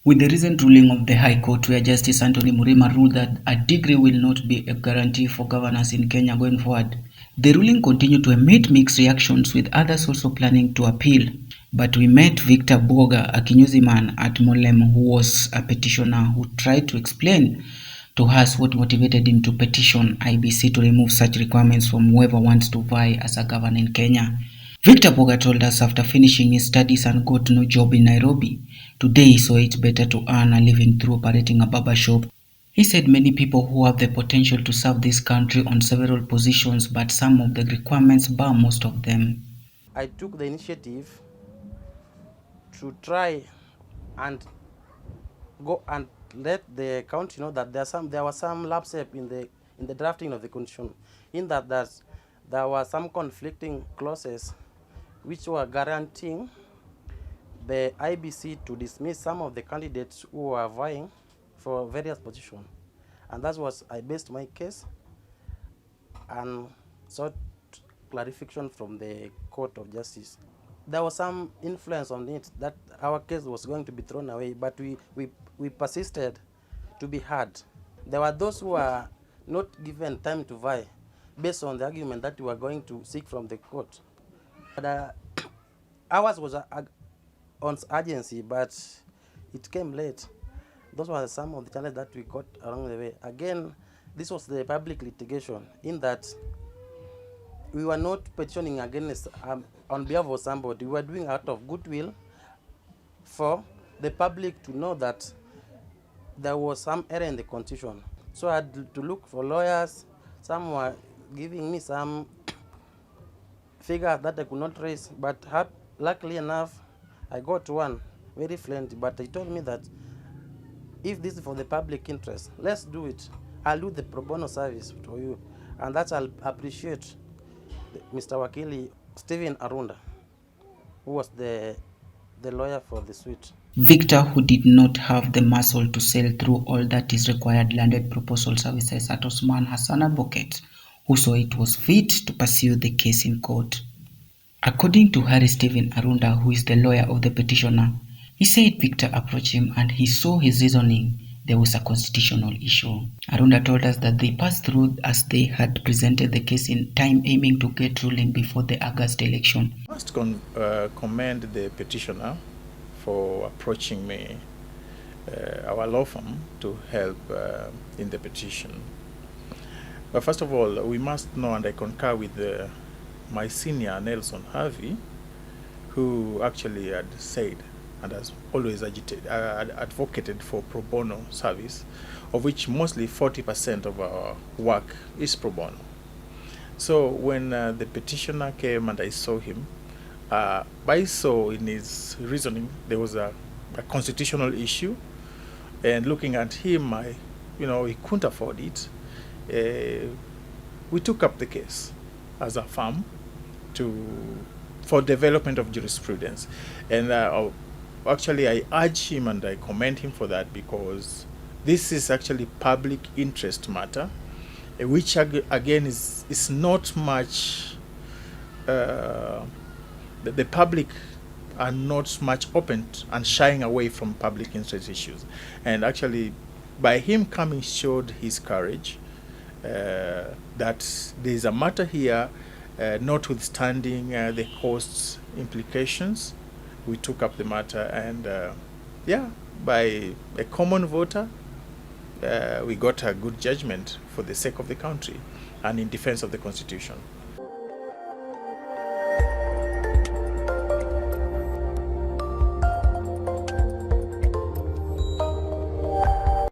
With the recent ruling of the High Court where Justice Antony Murima ruled that a degree will not be a guarantee for governors in Kenya going forward, the ruling continued to emit mixed reactions with others also planning to appeal. But we met Victor Buoga, a kinyozi man at Molemn who was a petitioner who tried to explain to us what motivated him to petition IEBC to remove such requirements from whoever wants to vie as a governor in Kenya. Victor Boga told us after finishing his studies and got no job in Nairobi, today he saw it better to earn a living through operating a barber shop. He said many people who have the potential to serve this country on several positions, but some of the requirements bar most of them. I took the initiative to try and go and let the county know that there was some lapse in the drafting of the constitution, in that there were some conflicting clauses which were guaranteeing the IBC to dismiss some of the candidates who were vying for various positions. And that was, I based my case and sought clarification from the Court of Justice. There was some influence on it that our case was going to be thrown away, but we persisted to be heard. There were those who were not given time to vie based on the argument that we were going to seek from the court. But, ours was on urgency, but it came late. Those were some of the challenges that we got along the way. Again, this was the public litigation, in that we were not petitioning against on behalf of somebody. We were doing out of goodwill for the public to know that there was some error in the constitution. So I had to look for lawyers. Some were giving me some figure that I could not raise, but luckily enough, I got one very friendly, but he told me that if this is for the public interest, let's do it. I'll do the pro bono service for you. And that I'll appreciate Mr. Wakili Stephen Arunda, who was the lawyer for the suite. Victor, who did not have the muscle to sail through all that is required landed proposal services at Osman Hassan Advocate, who saw it was fit to pursue the case in court. According to Harry Stephen Arunda, who is the lawyer of the petitioner, he said Victor approached him and he saw his reasoning there was a constitutional issue. Arunda told us that they passed through as they had presented the case in time, aiming to get ruling before the August election. I must commend the petitioner for approaching me, our law firm, to help in the petition. But first of all, we must know, and I concur with my senior Nelson Harvey, who actually had said and has always advocated for pro bono service, of which mostly 40% of our work is pro bono. So when the petitioner came and I saw him, I saw in his reasoning there was a constitutional issue, and looking at him, he couldn't afford it. We took up the case as a firm for development of jurisprudence, and actually I urge him and I commend him for that, because this is actually public interest matter, which again is not much. The public are not much open and shying away from public interest issues, and by him coming showed his courage, that there is a matter here, notwithstanding the costs implications. We took up the matter, and by a common voter, we got a good judgment for the sake of the country and in defense of the Constitution.